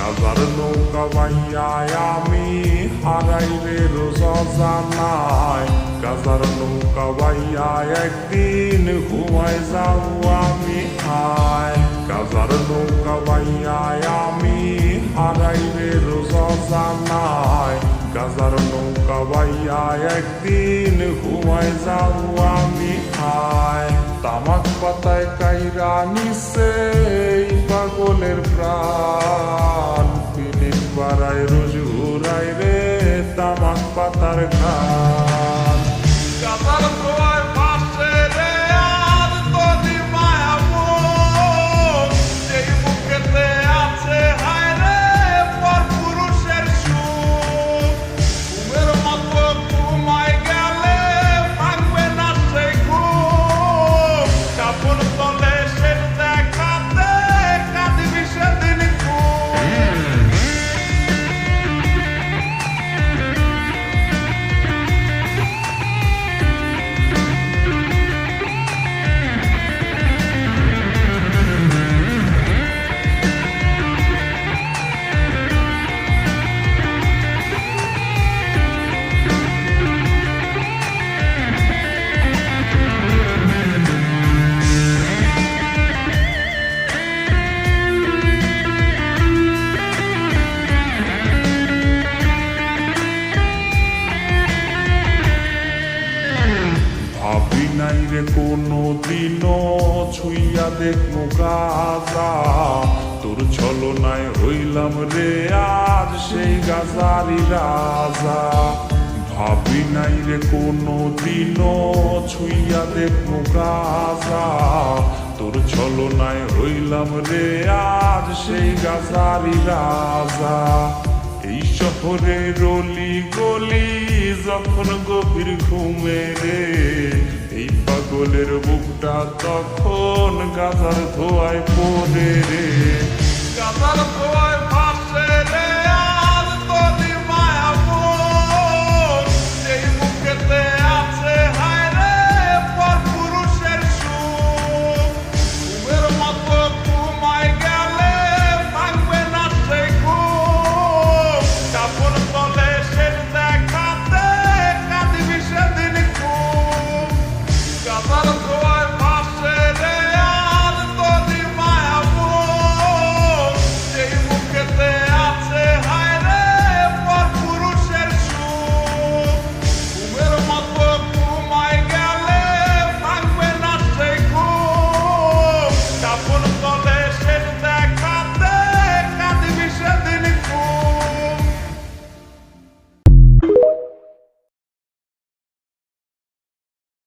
গাজার নৌকা বাইয়ায় আমি হারাই রে রোজ জানাই। গাজার নৌকা বাইয়ায় একদিন ঘুমায় যাও আমি হায়। গাজার নৌকা বাইয়ায় আমি হারাই রে রোজ জানাই। গাজার নৌকা বাইয়ায় একদিন ঘুমায় যাও আমি হায়। তামাক পাতায় কাইরা নিছে এই পাগলের প্রাণ। পিনিক পাড়ায় রোজ ঘুরাই রে তামাক পাতার ঘাট। গাজার ধোঁয়ায় ভাসে রে আজ তোরি মায়া মন। সেই বুকেতে আছে হায় রে পরপুরুষের সুখ। ঘুমের মতো ঘুমায় গেলে ভাঙবে না সেই ঘুম। কাপড় তলে সে দেখাতে কাঁদবি সেদিন খুব। ভাবি নাই রে কোনো দিনও ছুইয়া দেখবো গাজা। তোর ছলনায় হইলাম রে আজ সেই গাজারি রাজা। ভাবি নাই রে কোনো দিনও ছুইয়া দেখবো গাজা। তোর ছলনায় হইলাম রে আজ সেই গাজারি রাজা। এই শহরে রলি গলি যখন গভীর ঘুমে রে, এই পাগলের বুকটা তখন গাজার ধোয়ায় পড়ে রে। গাজার ধোঁয়ায়